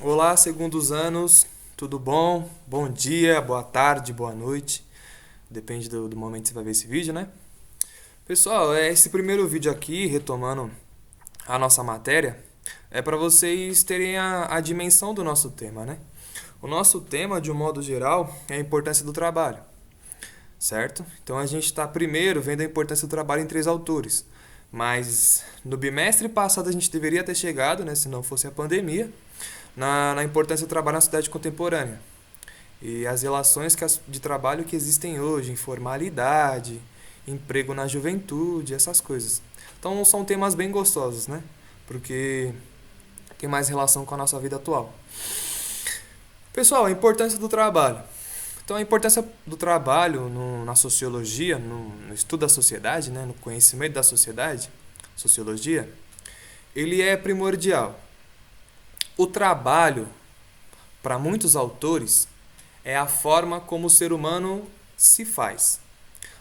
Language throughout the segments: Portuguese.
Olá, segundos anos, tudo bom? Bom dia, boa tarde, boa noite. Depende do momento que você vai ver esse vídeo, né? Pessoal, esse primeiro vídeo aqui, retomando a nossa matéria, é para vocês terem a dimensão do nosso tema, né? O nosso tema, de um modo geral, é a importância do trabalho, certo? Então a gente está primeiro vendo a importância do trabalho em três autores. Mas no bimestre passado a gente deveria ter chegado, né, se não fosse a pandemia, na importância do trabalho na sociedade contemporânea e as relações de trabalho que existem hoje, informalidade, emprego na juventude, essas coisas. Então são temas bem gostosos, né? Porque tem mais relação com a nossa vida atual. Pessoal, a importância do trabalho. Então a importância do trabalho na sociologia, no estudo da sociedade, né, no conhecimento da sociedade, sociologia, ele é primordial. O trabalho, para muitos autores, é a forma como o ser humano se faz.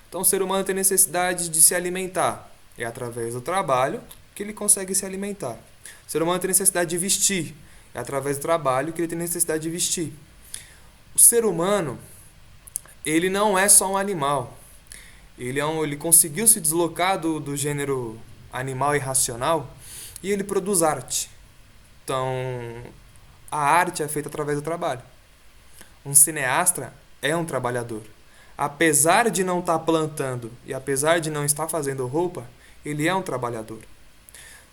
Então o ser humano tem necessidade de se alimentar. É através do trabalho que ele consegue se alimentar. O ser humano tem necessidade de vestir. É através do trabalho que ele tem necessidade de vestir. O ser humano, ele não é só um animal. Ele conseguiu se deslocar do gênero animal e racional e ele produz arte. Então, a arte é feita através do trabalho. Um cineasta é um trabalhador. Apesar de não estar plantando e apesar de não estar fazendo roupa, ele é um trabalhador.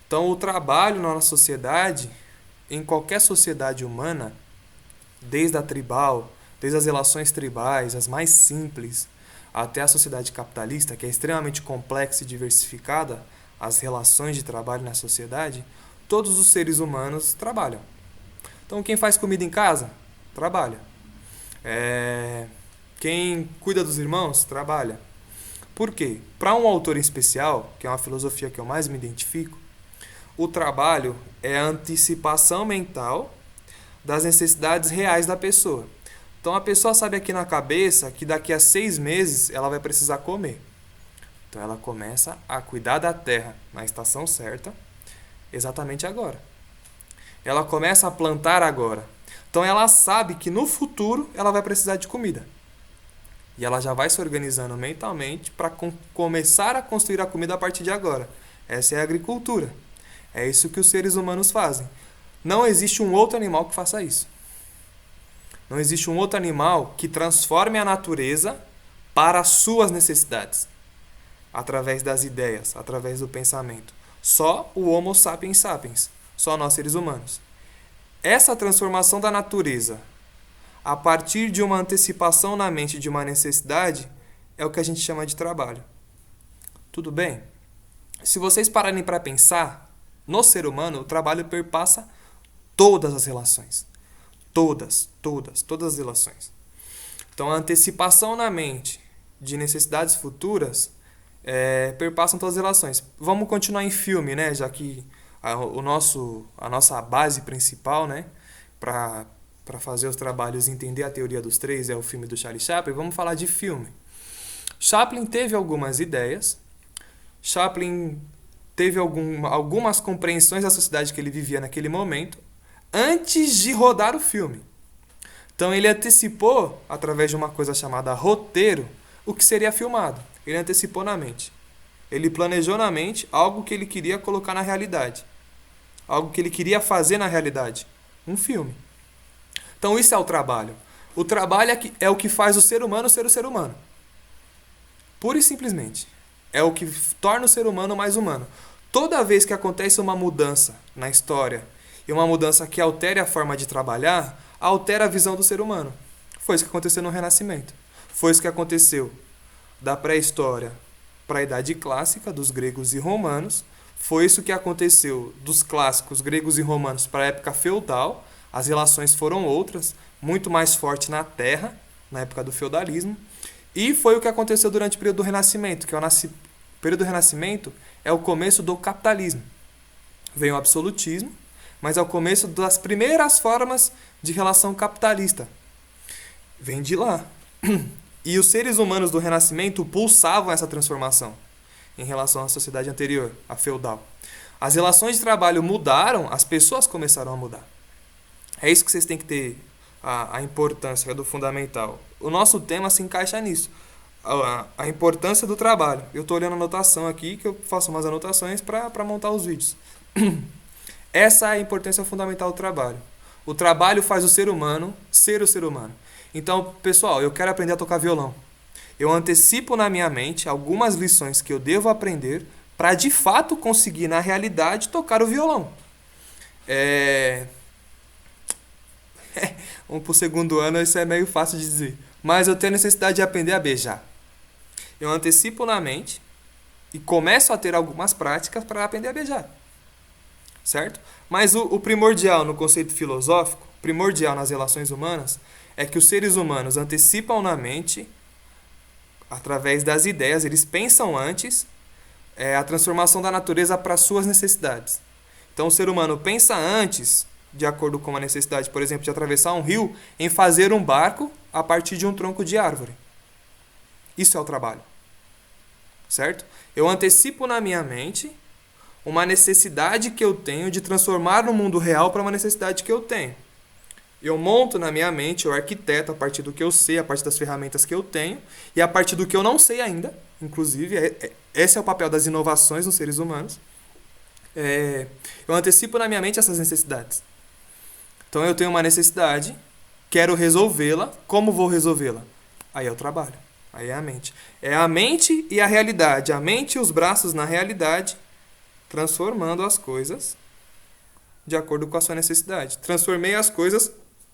Então, o trabalho na nossa sociedade, em qualquer sociedade humana, desde a tribal, desde as relações tribais, as mais simples, até a sociedade capitalista, que é extremamente complexa e diversificada, as relações de trabalho na sociedade, todos os seres humanos trabalham. Então, quem faz comida em casa, trabalha. Quem cuida dos irmãos, trabalha. Por quê? Para um autor em especial, que é uma filosofia que eu mais me identifico, o trabalho é a antecipação mental das necessidades reais da pessoa. Então a pessoa sabe aqui na cabeça que daqui a 6 meses ela vai precisar comer. Então ela começa a cuidar da terra na estação certa, exatamente agora. Ela começa a plantar agora. Então ela sabe que no futuro ela vai precisar de comida. E ela já vai se organizando mentalmente para começar a construir a comida a partir de agora. Essa é a agricultura. É isso que os seres humanos fazem. Não existe um outro animal que faça isso. Não existe um outro animal que transforme a natureza para as suas necessidades. Através das ideias, através do pensamento. Só o Homo sapiens sapiens. Só nós seres humanos. Essa transformação da natureza, a partir de uma antecipação na mente de uma necessidade, é o que a gente chama de trabalho. Tudo bem? Se vocês pararem para pensar, no ser humano, o trabalho perpassa todas as relações. Todas as relações. Então, a antecipação na mente de necessidades futuras perpassam todas as relações. Vamos continuar em filme, né? Já que a nossa base principal, né? Para fazer os trabalhos e entender a teoria dos três é o filme do Charlie Chaplin. Vamos falar de filme. Chaplin teve algumas ideias. Chaplin teve algumas compreensões da sociedade que ele vivia naquele momento antes de rodar o filme. Então ele antecipou, através de uma coisa chamada roteiro, o que seria filmado. Ele antecipou na mente. Ele planejou na mente algo que ele queria colocar na realidade. Algo que ele queria fazer na realidade. Um filme. Então isso é o trabalho. O trabalho é o que faz o ser humano ser o ser humano. Pura e simplesmente. É o que torna o ser humano mais humano. Toda vez que acontece uma mudança na história, e uma mudança que altere a forma de trabalhar, altera a visão do ser humano. Foi isso que aconteceu no Renascimento. Foi isso que aconteceu da pré-história para a Idade Clássica, dos gregos e romanos. Foi isso que aconteceu dos clássicos gregos e romanos para a época feudal. As relações foram outras, muito mais forte na terra, na época do feudalismo. E foi o que aconteceu durante o período do Renascimento, que o período do Renascimento é o começo do capitalismo. Vem o absolutismo, mas é o começo das primeiras formas de relação capitalista. Vem de lá. E os seres humanos do Renascimento pulsavam essa transformação em relação à sociedade anterior, a feudal. As relações de trabalho mudaram, as pessoas começaram a mudar. É isso que vocês têm que ter a importância do fundamental. O nosso tema se encaixa nisso. A importância do trabalho. Eu estou olhando a anotação aqui, que eu faço umas anotações para montar os vídeos. Essa é a importância fundamental do trabalho. O trabalho faz o ser humano ser o ser humano. Então, pessoal, eu quero aprender a tocar violão. Eu antecipo na minha mente algumas lições que eu devo aprender para de fato conseguir, na realidade, tocar o violão. Pro segundo ano isso é meio fácil de dizer. Mas eu tenho necessidade de aprender a beijar. Eu antecipo na mente e começo a ter algumas práticas para aprender a beijar. Certo? Mas o primordial no conceito filosófico, primordial nas relações humanas, é que os seres humanos antecipam na mente, através das ideias, eles pensam antes a transformação da natureza para suas necessidades. Então o ser humano pensa antes, de acordo com uma necessidade, por exemplo, de atravessar um rio, em fazer um barco a partir de um tronco de árvore. Isso é o trabalho. Certo? Eu antecipo na minha mente uma necessidade que eu tenho de transformar no mundo real para uma necessidade que eu tenho. Eu monto na minha mente, eu arquiteto a partir do que eu sei, a partir das ferramentas que eu tenho, e a partir do que eu não sei ainda, inclusive, esse é o papel das inovações nos seres humanos, eu antecipo na minha mente essas necessidades. Então eu tenho uma necessidade, quero resolvê-la, como vou resolvê-la? Aí é o trabalho, aí é a mente. É a mente e a realidade, a mente e os braços na realidade, transformando as coisas de acordo com a sua necessidade. Transformei as coisas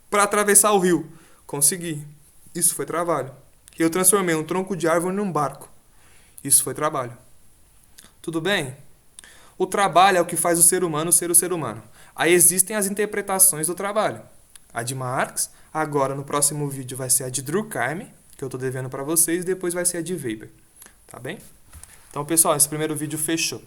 para atravessar o rio. Consegui. Isso foi trabalho. Eu transformei um tronco de árvore num barco. Isso foi trabalho. Tudo bem? O trabalho é o que faz o ser humano ser o ser humano. Aí existem as interpretações do trabalho. A de Marx, agora no próximo vídeo vai ser a de Durkheim, que eu estou devendo para vocês, e depois vai ser a de Weber. Tá bem? Então, pessoal, esse primeiro vídeo fechou.